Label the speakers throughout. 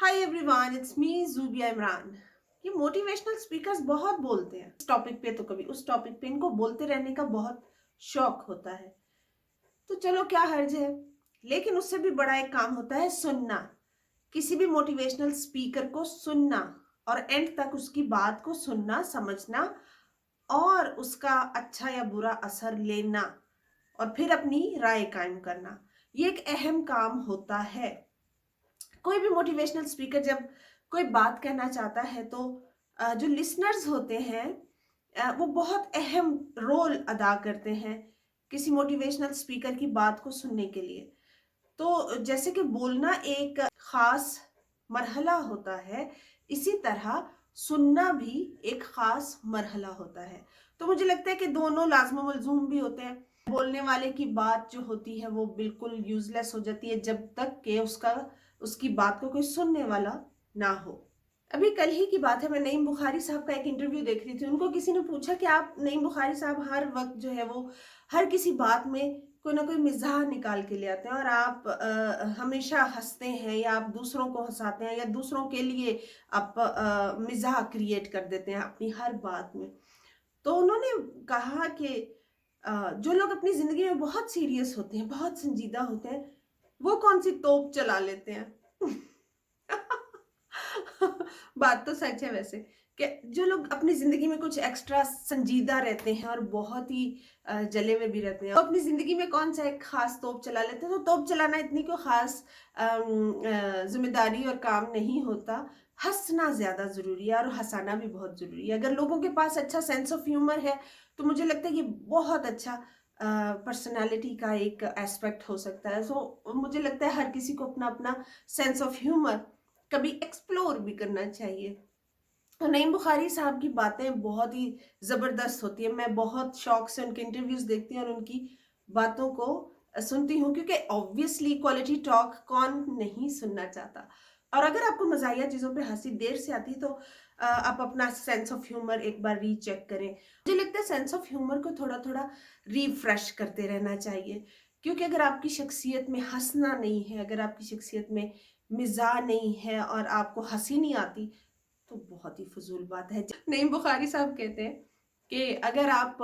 Speaker 1: Hi everyone, it's me Zubia Imran. ये motivational speakers बहुत बोलते हैं इस टॉपिक पे तो कभी उस टॉपिक पे, इनको बोलते रहने का बहुत शौक होता है। तो चलो क्या हर्ज है, लेकिन उससे भी बड़ा एक काम होता है सुनना। किसी भी मोटिवेशनल स्पीकर को सुनना और एंड तक उसकी बात को सुनना, समझना और उसका अच्छा या बुरा असर लेना और फिर अपनी राय कायम करना, ये एक अहम काम होता है। कोई भी मोटिवेशनल स्पीकर जब कोई बात कहना चाहता है तो जो लिसनर्स होते हैं वो बहुत अहम रोल अदा करते हैं किसी मोटिवेशनल स्पीकर की बात को सुनने के लिए। तो जैसे कि बोलना एक खास मरहला होता है, इसी तरह सुनना भी एक खास मरहला होता है। तो मुझे लगता है कि दोनों लाज़िम व मलज़ूम भी होते हैं। बोलने वाले की बात जो होती है वो बिल्कुल यूजलेस हो जाती है जब तक कि उसकी बात को कोई सुनने वाला ना हो। अभी कल ही की बात है, मैं नईम बुखारी साहब का एक इंटरव्यू देख रही थी। उनको किसी ने पूछा कि आप नईम बुखारी साहब हर वक्त जो है वो हर किसी बात में कोई ना कोई मिजाह निकाल के ले आते हैं और आप हमेशा हंसते हैं या आप दूसरों को हंसाते हैं या दूसरों के लिए आप मिजाह क्रिएट कर देते हैं अपनी हर बात में। तो उन्होंने कहा कि जो लोग अपनी जिंदगी में बहुत सीरियस होते हैं, बहुत संजीदा होते हैं, वो कौन सी तोप चला लेते हैं। बात तो सच है वैसे, कि जो लोग अपनी जिंदगी में कुछ एक्स्ट्रा संजीदा रहते हैं और बहुत ही जले हुए भी रहते हैं, वो अपनी जिंदगी में कौन सा एक खास तोप चला लेते हैं। तो तोप चलाना इतनी कोई खास जिम्मेदारी और काम नहीं होता। हंसना ज्यादा जरूरी है और हंसाना भी बहुत जरूरी है। अगर लोगों के पास अच्छा सेंस ऑफ ह्यूमर है तो मुझे लगता है ये बहुत अच्छा पर्सनालिटी का एक एस्पेक्ट हो सकता है। सो मुझे लगता है हर किसी को अपना अपना सेंस ऑफ ह्यूमर कभी एक्सप्लोर भी करना चाहिए। तो नईम बुखारी साहब की बातें बहुत ही ज़बरदस्त होती है। मैं बहुत शौक से उनके इंटरव्यूज देखती हूँ और उनकी बातों को सुनती हूँ, क्योंकि ऑब्वियसली क्वालिटी टॉक कौन नहीं सुनना चाहता। और अगर आपको मज़ाहिया चीज़ों पे हंसी देर से आती है तो आप अपना सेंस ऑफ ह्यूमर एक बार रीचेक करें। मुझे लगता है सेंस ऑफ ह्यूमर को थोड़ा थोड़ा रिफ्रेश करते रहना चाहिए, क्योंकि अगर आपकी शख्सियत में हंसना नहीं है, अगर आपकी शख्सियत में मिजाज नहीं है और आपको हंसी नहीं आती, तो बहुत ही फजूल बात है। नईम बुखारी साहब कहते हैं कि अगर आप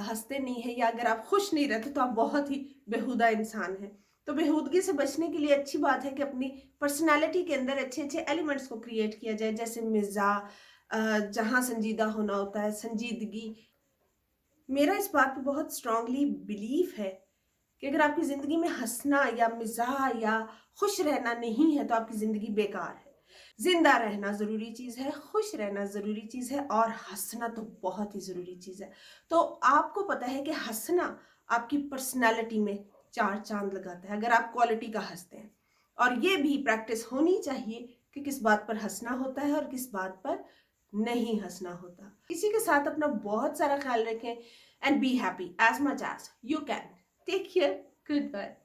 Speaker 1: हंसते नहीं हैं या अगर आप खुश नहीं रहते तो आप बहुत ही बेहुदा इंसान हैं। तो बेहूदगी से बचने के लिए अच्छी बात है कि अपनी पर्सनालिटी के अंदर अच्छे अच्छे एलिमेंट्स को क्रिएट किया जाए, जैसे मिजाज, जहाँ संजीदा होना होता है संजीदगी। मेरा इस बात पे बहुत स्ट्रांगली बिलीव है कि अगर आपकी ज़िंदगी में हंसना या मिजाह या खुश रहना नहीं है तो आपकी ज़िंदगी बेकार है। जिंदा रहना ज़रूरी चीज़ है, खुश रहना ज़रूरी चीज़ है और हंसना तो बहुत ही ज़रूरी चीज़ है। तो आपको पता है कि हंसना आपकी पर्सनालिटी में चार चांद लगाता है अगर आप क्वालिटी का हंसते हैं। और ये भी प्रैक्टिस होनी चाहिए कि किस बात पर हंसना होता है और किस बात पर नहीं हंसना होता। इसी के साथ अपना बहुत सारा ख्याल रखें and be happy as much as you can. Take care, good bye.